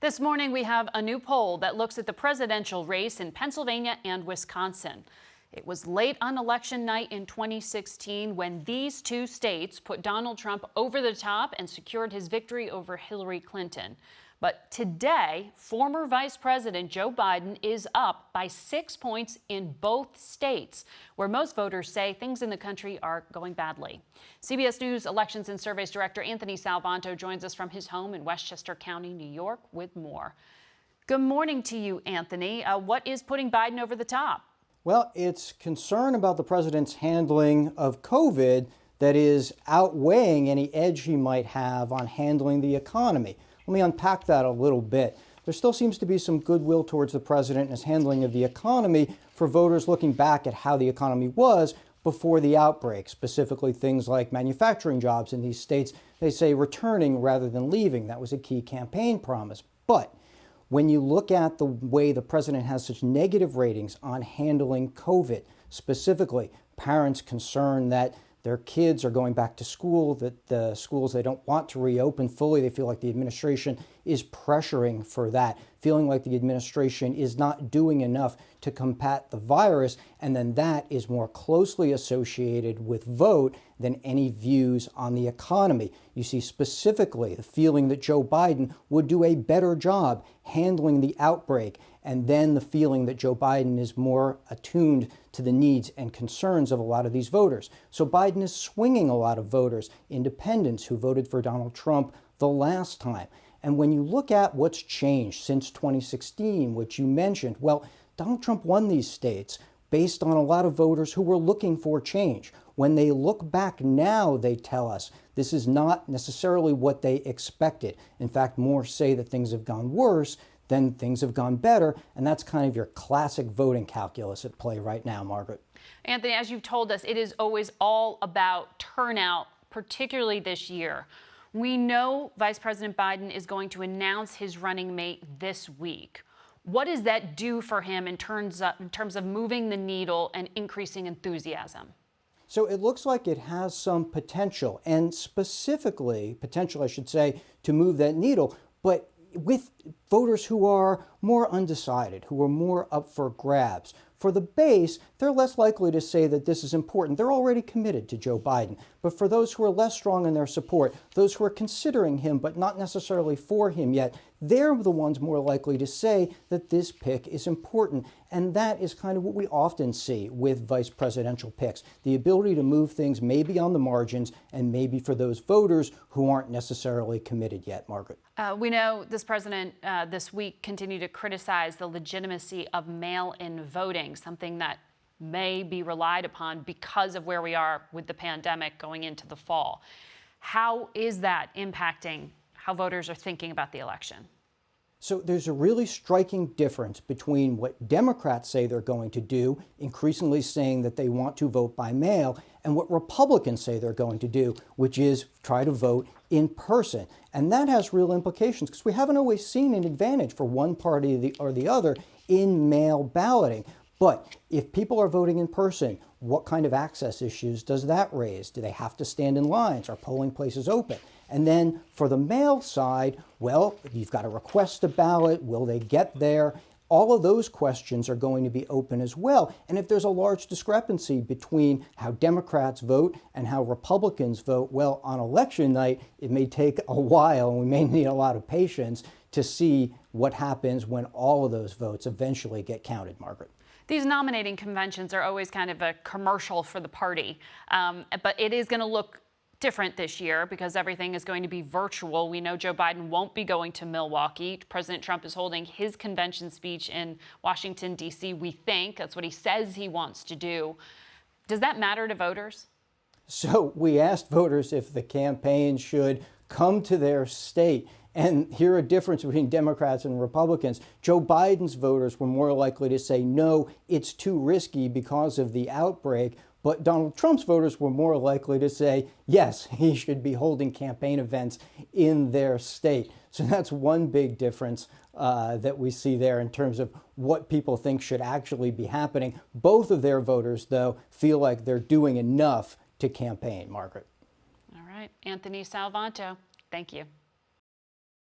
This morning, we have a new poll that looks at the presidential race in Pennsylvania and Wisconsin. It was late on election night in 2016 when these two states put Donald Trump over the top and secured his victory over Hillary Clinton. But today, former Vice President Joe Biden is up by 6 points in both states, where most voters say things in the country are going badly. CBS News Elections and Surveys Director Anthony Salvanto joins us from his home in Westchester County, New York, with more. Good morning to you, Anthony. What is putting Biden over the top? Well, it's concern about the president's handling of COVID that is outweighing any edge he might have on handling the economy. Let me unpack that a little bit. There still seems to be some goodwill towards the president and his handling of the economy for voters looking back at how the economy was before the outbreak, specifically things like manufacturing jobs in these states. They say returning rather than leaving. That was a key campaign promise. But when you look at the way the president has such negative ratings on handling COVID, specifically parents concerned that their kids are going back to school, that the schools they don't want to reopen fully. They feel like the administration is pressuring for that, feeling like the administration is not doing enough to combat the virus, and then that is more closely associated with vote than any views on the economy. You see specifically the feeling that Joe Biden would do a better job handling the outbreak, and then the feeling that Joe Biden is more attuned to the needs and concerns of a lot of these voters. So Biden is swinging a lot of voters, independents who voted for Donald Trump the last time. And when you look at what's changed since 2016, which you mentioned, well, Donald Trump won these states based on a lot of voters who were looking for change. When they look back now, they tell us this is not necessarily what they expected. In fact, more say that things have gone worse than things have gone better, and that's kind of your classic voting calculus at play right now, Margaret. Anthony, as you've told us, it is always all about turnout, particularly this year. We know Vice President Biden is going to announce his running mate this week. What does that do for him in terms of moving the needle and increasing enthusiasm? So it looks like it has some potential, and specifically potential, I should say, to move that needle, but with voters who are more undecided, who are more up for grabs. For the base, they're less likely to say that this is important. They're already committed to Joe Biden. But for those who are less strong in their support, those who are considering him but not necessarily for him yet, they're the ones more likely to say that this pick is important. And that is kind of what we often see with vice presidential picks, the ability to move things maybe on the margins and maybe for those voters who aren't necessarily committed yet, Margaret. We know this president this week continued to criticize the legitimacy of mail-in voting, something that may be relied upon because of where we are with the pandemic going into the fall. How is that impacting how voters are thinking about the election? So there's a really striking difference between what Democrats say they're going to do, increasingly saying that they want to vote by mail, and what Republicans say they're going to do, which is try to vote in person. And that has real implications because we haven't always seen an advantage for one party or the other in mail balloting. But if people are voting in person, what kind of access issues does that raise? Do they have to stand in lines? Are polling places open? And then for the mail side, well, you've got to request a ballot. Will they get there? All of those questions are going to be open as well. And if there's a large discrepancy between how Democrats vote and how Republicans vote, well, on election night, it may take a while and we may need a lot of patience to see what happens when all of those votes eventually get counted, Margaret. These nominating conventions are always kind of a commercial for the party, but it is going to look different this year because everything is going to be virtual. We know Joe Biden won't be going to Milwaukee. President Trump is holding his convention speech in Washington, D.C. We think that's what he says he wants to do. Does that matter to voters? So we asked voters if the campaign should come to their state and hear a difference between Democrats and Republicans. Joe Biden's voters were more likely to say, no, it's too risky because of the outbreak. But Donald Trump's voters were more likely to say, yes, he should be holding campaign events in their state. So that's one big difference that we see there in terms of what people think should actually be happening. Both of their voters, though, feel like they're doing enough to campaign, Margaret. All right. Anthony Salvanto, thank you.